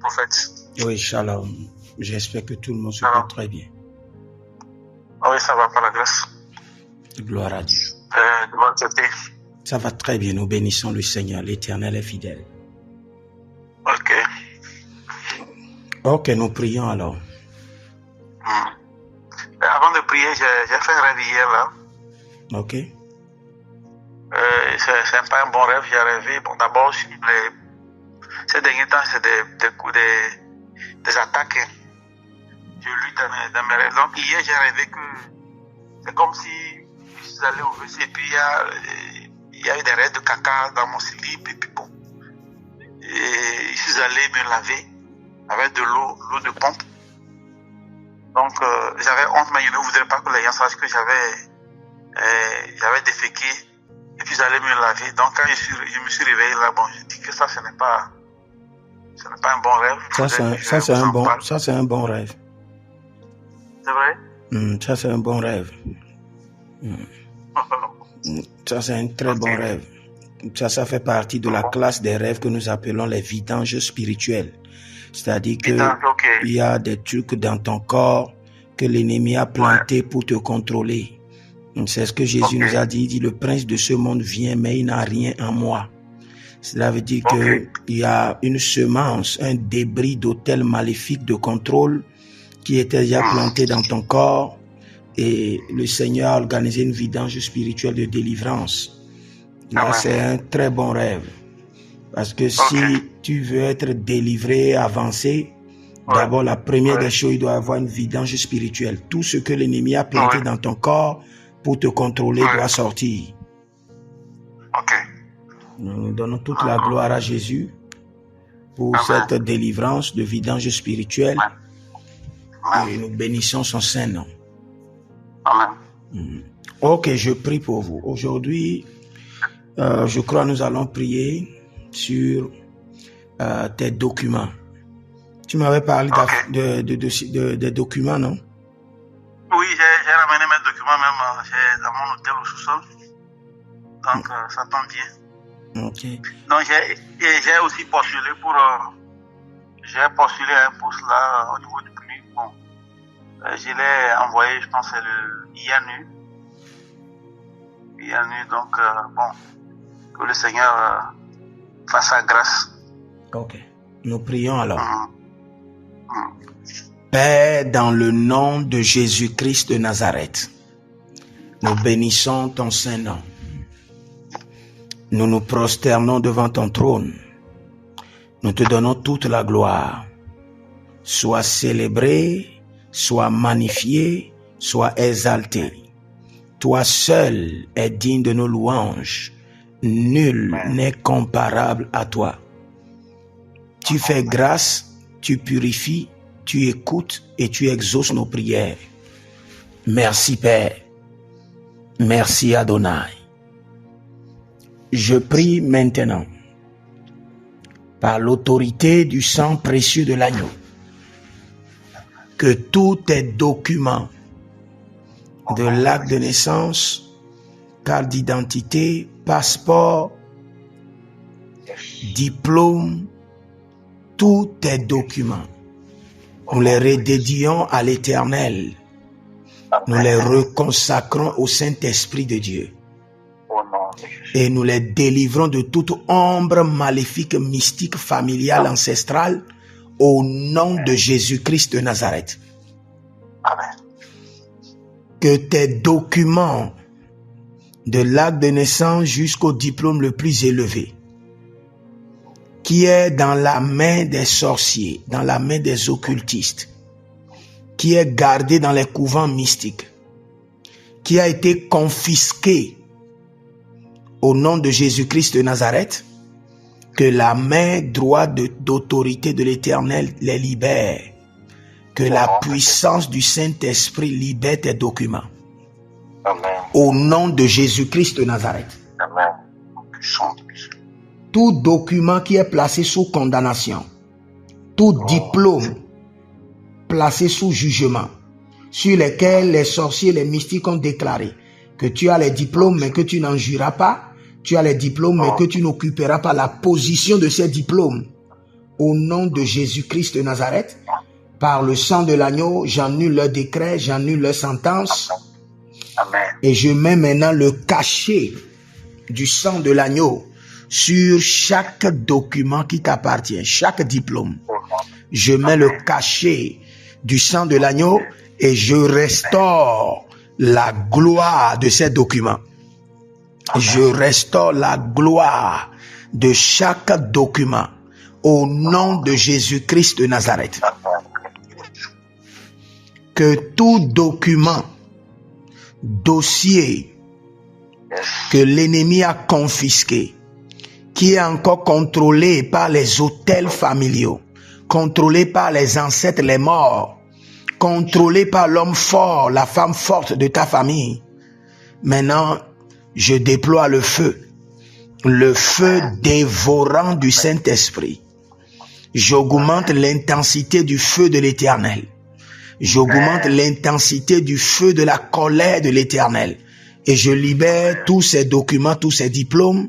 prophète. Oui, shalom. J'espère que tout le monde se porte très bien. Oui, ça va par la grâce. Gloire à Dieu. De votre côté. Ça va très bien. Nous bénissons le Seigneur. L'Éternel est fidèle. Ok. Ok, nous prions alors. Avant de prier, j'ai fait un rêve hier là. Ok. C'est pas un bon rêve, j'ai rêvé. Bon, d'abord, ces derniers temps, c'est des attaques. Je lutte dans mes rêves. Donc, hier, j'ai rêvé que c'est comme si je suis allé au WC et puis il y a eu des restes de caca dans mon slip et puis bon. Et je suis allé me laver avec de l'eau de pompe. Donc, j'avais honte, mais je ne voudrais pas que les gens sachent que j'avais déféqué. Et puis j'allais me laver. Donc quand je me suis réveillé là, bon, je dis que ça, ce n'est pas un bon rêve. Ça c'est un bon rêve. C'est vrai? Ça c'est un bon rêve. Ça c'est un très bon rêve. Ça fait partie de la classe des rêves que nous appelons les vidanges spirituelles. C'est-à-dire que il y a des trucs dans ton corps que l'ennemi a planté pour te contrôler. C'est ce que Jésus nous a dit. Il dit, le prince de ce monde vient, mais il n'a rien en moi. Cela veut dire que il y a une semence, un débris d'autel maléfique de contrôle qui était déjà planté dans ton corps. Et le Seigneur a organisé une vidange spirituelle de délivrance. Là, c'est un très bon rêve. Parce que si tu veux être délivré, avancé, d'abord, la première des choses, il doit y avoir une vidange spirituelle. Tout ce que l'ennemi a planté dans ton corps pour te contrôler doit sortir. Nous donnons toute la gloire à Jésus pour cette délivrance de vidange spirituelle. Et nous bénissons son saint nom. Ok, je prie pour vous. Aujourd'hui, je crois que nous allons prier sur tes documents. Tu m'avais parlé des documents, non? Oui, j'ai ramené mes documents même dans mon hôtel au sous-sol. Donc, ça tombe bien. Ok. Donc, j'ai aussi postulé j'ai postulé à un poste là au niveau du PNUD. Bon, je l'ai envoyé, je pense, c'est le IANU. Donc, bon, que le Seigneur fasse sa grâce. Ok. Nous prions alors. Père, dans le nom de Jésus-Christ de Nazareth, nous bénissons ton saint nom. Nous nous prosternons devant ton trône. Nous te donnons toute la gloire. Sois célébré, sois magnifié, sois exalté. Toi seul es digne de nos louanges. Nul n'est comparable à toi. Tu fais grâce, tu purifies, tu écoutes et tu exauces nos prières. Merci Père. Merci Adonai. Je prie maintenant, par l'autorité du sang précieux de l'agneau, que tous tes documents de l'acte de naissance, carte d'identité, passeport, diplôme, tous tes documents, nous les redédions à l'Éternel. Nous les reconsacrons au Saint-Esprit de Dieu. Et nous les délivrons de toute ombre maléfique, mystique, familiale, ancestrale, au nom de Jésus-Christ de Nazareth. Amen. Que tes documents, de l'acte de naissance jusqu'au diplôme le plus élevé, qui est dans la main des sorciers, dans la main des occultistes, qui est gardé dans les couvents mystiques, qui a été confisqué au nom de Jésus-Christ de Nazareth, que la main droite d'autorité de l'Éternel les libère, que la puissance du Saint-Esprit libère tes documents. Amen. Au nom de Jésus-Christ de Nazareth. Amen. Tout document qui est placé sous condamnation, tout diplôme placé sous jugement, sur lesquels les sorciers, les mystiques ont déclaré que tu as les diplômes mais que tu n'en jureras pas, tu as les diplômes mais que tu n'occuperas pas la position de ces diplômes. Au nom de Jésus-Christ de Nazareth, par le sang de l'agneau, j'annule leur décret, j'annule leur sentence. Et je mets maintenant le cachet du sang de l'agneau sur chaque document qui t'appartient, chaque diplôme. Je mets le cachet du sang de l'agneau et je restaure la gloire de ces documents. Je restaure la gloire de chaque document au nom de Jésus-Christ de Nazareth. Que tout document, dossier que l'ennemi a confisqué, qui est encore contrôlé par les autels familiaux, contrôlé par les ancêtres, les morts, contrôlé par l'homme fort, la femme forte de ta famille. Maintenant, je déploie le feu dévorant du Saint-Esprit. J'augmente l'intensité du feu de l'Éternel. J'augmente l'intensité du feu de la colère de l'Éternel. Et je libère tous ces documents, tous ces diplômes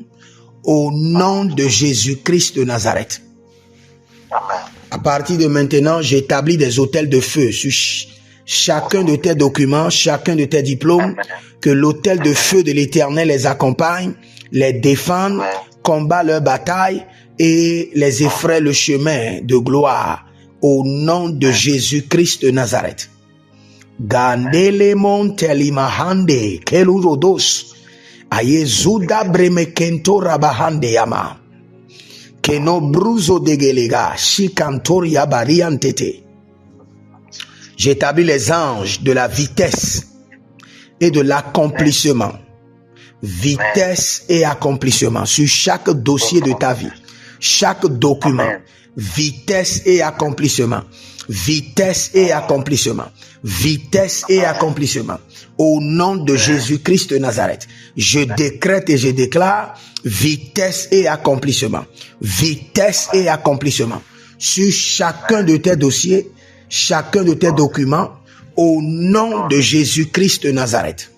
au nom de Jésus-Christ de Nazareth. À partir de maintenant, j'établis des autels de feu sur chacun de tes documents, chacun de tes diplômes, que l'autel de feu de l'Éternel les accompagne, les défende, combat leur bataille et les effraie le chemin de gloire au nom de Jésus-Christ de Nazareth. Gandele montelimahande kelurodos ayezuda bremekento rabahande yama keno bruzo degelega shikantoria bariantete. J'établis les anges de la vitesse et de l'accomplissement. Vitesse et accomplissement sur chaque dossier de ta vie, chaque document. Vitesse et accomplissement. Vitesse et accomplissement. Vitesse et accomplissement. Au nom de Jésus-Christ de Nazareth, je décrète et je déclare vitesse et accomplissement. Vitesse et accomplissement. Sur chacun de tes dossiers, chacun de tes documents, au nom de Jésus-Christ de Nazareth.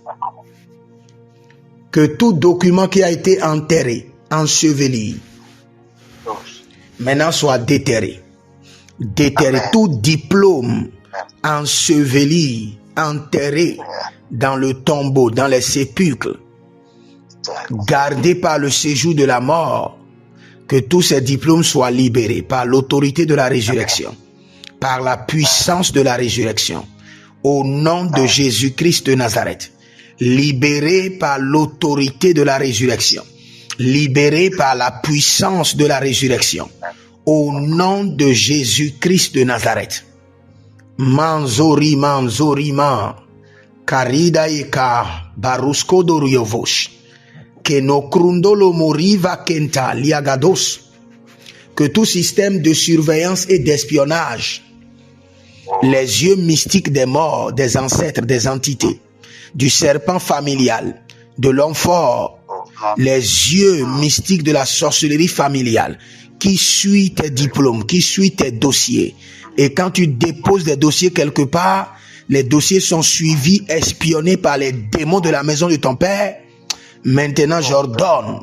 Que tout document qui a été enterré, enseveli, maintenant soit déterré. Déterré. Tout diplôme enseveli, enterré dans le tombeau, dans les sépulcres, gardé par le séjour de la mort, que tous ces diplômes soient libérés par l'autorité de la résurrection, par la puissance de la résurrection, au nom de Jésus-Christ de Nazareth, libérés par l'autorité de la résurrection, libérés par la puissance de la résurrection, au nom de Jésus-Christ de Nazareth. Manzori man, karida eka barusko doriovosh, que no krundolo moriva kenta liagados, que tout système de surveillance et d'espionnage, les yeux mystiques des morts, des ancêtres, des entités, du serpent familial, de l'homme fort, les yeux mystiques de la sorcellerie familiale, qui suit tes diplômes, qui suit tes dossiers. Et quand tu déposes des dossiers quelque part, les dossiers sont suivis, espionnés par les démons de la maison de ton père. Maintenant, j'ordonne,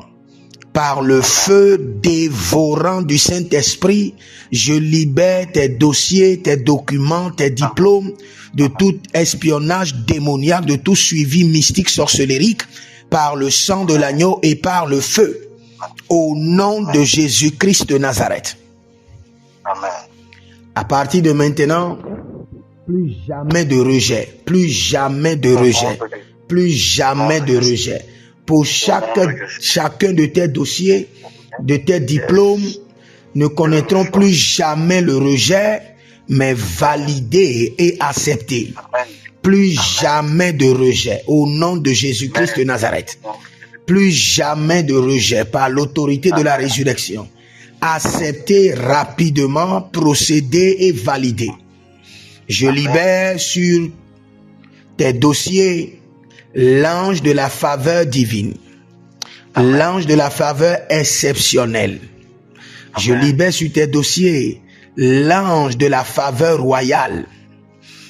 par le feu dévorant du Saint-Esprit, je libère tes dossiers, tes documents, tes diplômes de tout espionnage démoniaque, de tout suivi mystique sorcellérique, par le sang de l'agneau et par le feu. Au nom de Jésus-Christ de Nazareth. Amen. À partir de maintenant, plus jamais de rejet, plus jamais de rejet, plus jamais de rejet. Pour chacun de tes dossiers, de tes diplômes, ne connaîtront plus jamais le rejet, mais validé et accepté. Plus jamais de rejet. Au nom de Jésus-Christ de Nazareth. Plus jamais de rejet par l'autorité de la résurrection. Accepté rapidement, procédé et validé. Je libère sur tes dossiers l'ange de la faveur divine, l'ange de la faveur exceptionnelle. Je libère sur tes dossiers l'ange de la faveur royale.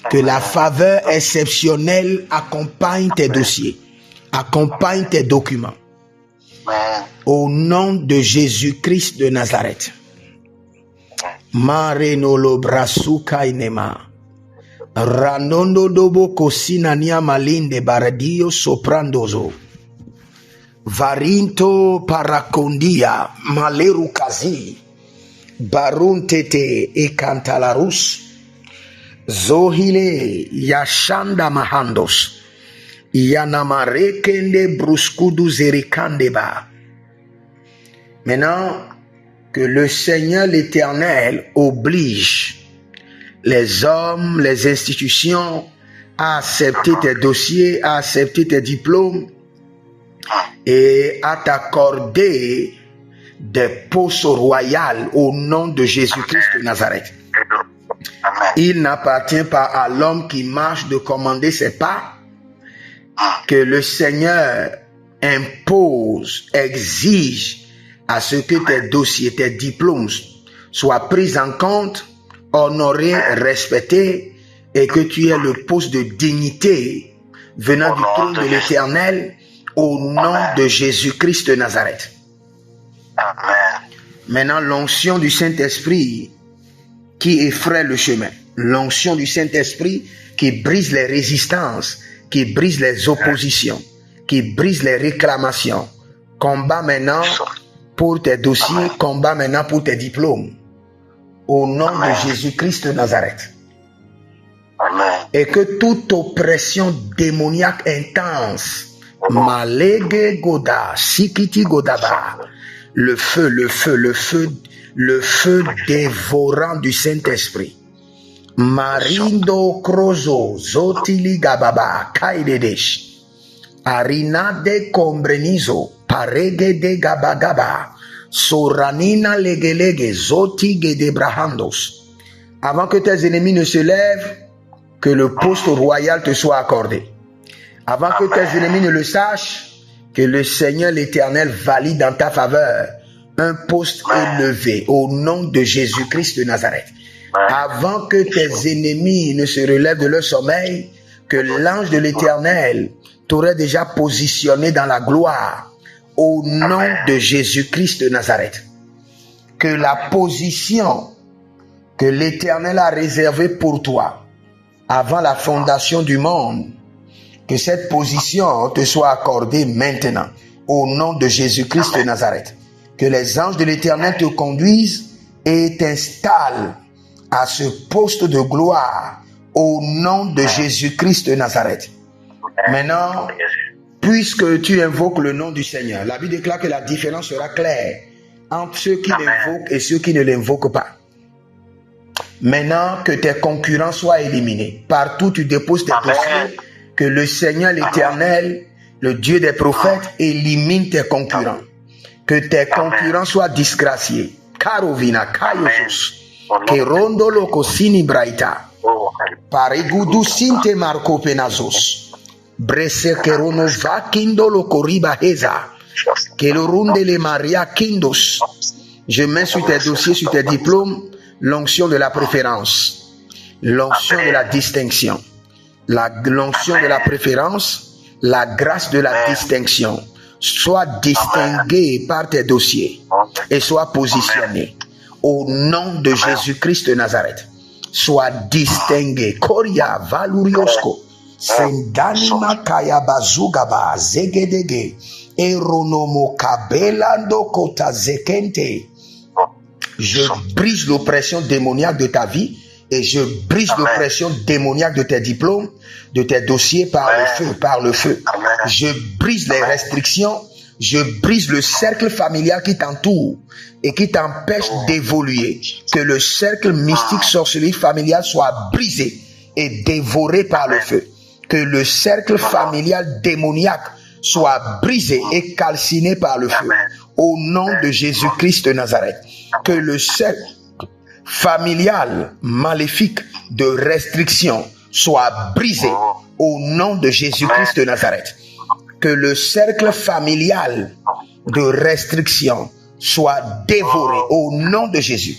Que la faveur exceptionnelle accompagne tes dossiers, accompagne tes documents. Au nom de Jésus-Christ de Nazareth. Marenolo brasuka inema. Ranondo dobo kosina nia malinde baradio soprandozo. Varinto paracondia maleru kazi. Baruntete e cantalarus. Zohile yashanda mahandos. Yanamarekende bruskudu zerikandeba. Maintenant que le Seigneur l'Éternel oblige les hommes, les institutions à accepter tes dossiers, à accepter tes diplômes et à t'accorder des postes royaux au nom de Jésus-Christ de Nazareth. Il n'appartient pas à l'homme qui marche de commander ses pas, que le Seigneur impose, exige à ce que tes dossiers, tes diplômes soient pris en compte, honorés, respectés, et que tu aies le poste de dignité venant du trône de l'Éternel au nom de Jésus-Christ de Nazareth. Maintenant, l'onction du Saint-Esprit qui effraie le chemin, l'onction du Saint-Esprit qui brise les résistances, qui brise les oppositions, qui brise les réclamations. Combat maintenant pour tes dossiers, combat maintenant pour tes diplômes. Au nom de Jésus-Christ de Nazareth. Et que toute oppression démoniaque intense, malege goda, sikiti godaba, le feu dévorant du Saint-Esprit. Marindo krozo, zotili gababa, kaidedesh. Arina de combrenizo, parege de gabagaba, soranina legelege, zoti gedebrahandos. Avant que tes ennemis ne se lèvent, que le poste royal te soit accordé. Avant que tes ennemis ne le sachent, que le Seigneur l'Éternel valide en ta faveur un poste élevé au nom de Jésus-Christ de Nazareth. Avant que tes ennemis ne se relèvent de leur sommeil, que l'ange de l'Éternel t'aurait déjà positionné dans la gloire au nom de Jésus-Christ de Nazareth. Que la position que l'Éternel a réservée pour toi avant la fondation du monde, que cette position te soit accordée maintenant au nom de Jésus-Christ de Nazareth. Que les anges de l'Éternel te conduisent et t'installent à ce poste de gloire au nom de Jésus-Christ de Nazareth. Maintenant, puisque tu invoques le nom du Seigneur, la Bible déclare que la différence sera claire entre ceux qui l'invoquent et ceux qui ne l'invoquent pas. Maintenant que tes concurrents soient éliminés, partout tu déposes tes dossiers, que le Seigneur l'Éternel, le Dieu des prophètes, élimine tes concurrents. Que tes concurrents soient disgraciés. Karovina, Kayosus, Kerondo Lokosini Braita, Parigudu Sinte Marco Penazos, Brese Kerono Vakindo Lokoriba Heza, Kelorunde le Maria Kindos. Je mets sur tes dossiers, sur tes diplômes, l'onction de la préférence, l'onction de la distinction, l'onction de la préférence, la grâce de la distinction. Sois distingué par tes dossiers et sois positionné au nom de Jésus-Christ de Nazareth. Sois distingué. Koria valuriosko, sendanima kaya bazugaba zegedege, eronomo kabelando kota zekente. Je brise l'oppression démoniaque de ta vie et je brise l'oppression démoniaque de tes diplômes, de tes dossiers par le feu, par le feu. Je brise les restrictions, je brise le cercle familial qui t'entoure et qui t'empêche d'évoluer. Que le cercle mystique, sorcellerie familial soit brisé et dévoré par le feu. Que le cercle familial démoniaque soit brisé et calciné par le feu. Au nom de Jésus-Christ de Nazareth. Que le cercle familial maléfique de restriction soit brisé au nom de Jésus-Christ de Nazareth. Que le cercle familial de restriction soit dévoré au nom de Jésus.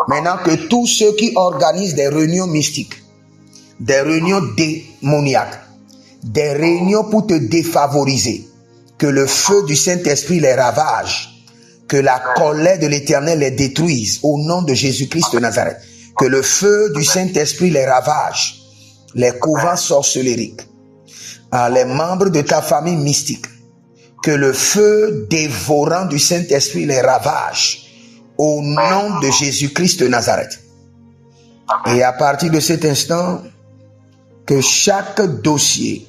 Maintenant que tous ceux qui organisent des réunions mystiques, des réunions démoniaques, des réunions pour te défavoriser, que le feu du Saint-Esprit les ravage, Que la colère de l'Éternel les détruise au nom de Jésus-Christ de Nazareth. Que le feu du Saint-Esprit les ravage, les couvents sorcellériques, les membres de ta famille mystique. Que le feu dévorant du Saint-Esprit les ravage au nom de Jésus-Christ de Nazareth. Et à partir de cet instant, que chaque dossier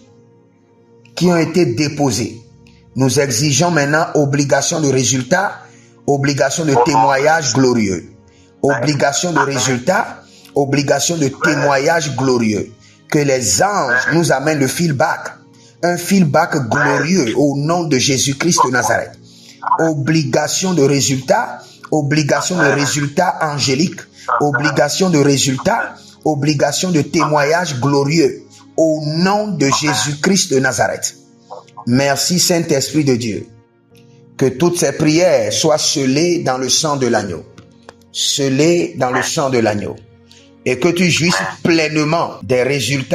qui a été déposé, nous exigeons maintenant obligation de résultat, obligation de témoignage glorieux. Obligation de résultat, obligation de témoignage glorieux. Que les anges nous amènent le feedback, un feedback glorieux au nom de Jésus-Christ de Nazareth. Obligation de résultat, obligation de résultat angélique, obligation de résultat, obligation de témoignage glorieux au nom de Jésus-Christ de Nazareth. Merci Saint-Esprit de Dieu. Que toutes ces prières soient scellées dans le sang de l'agneau. Scellées dans le sang de l'agneau. Et que tu jouisses pleinement des résultats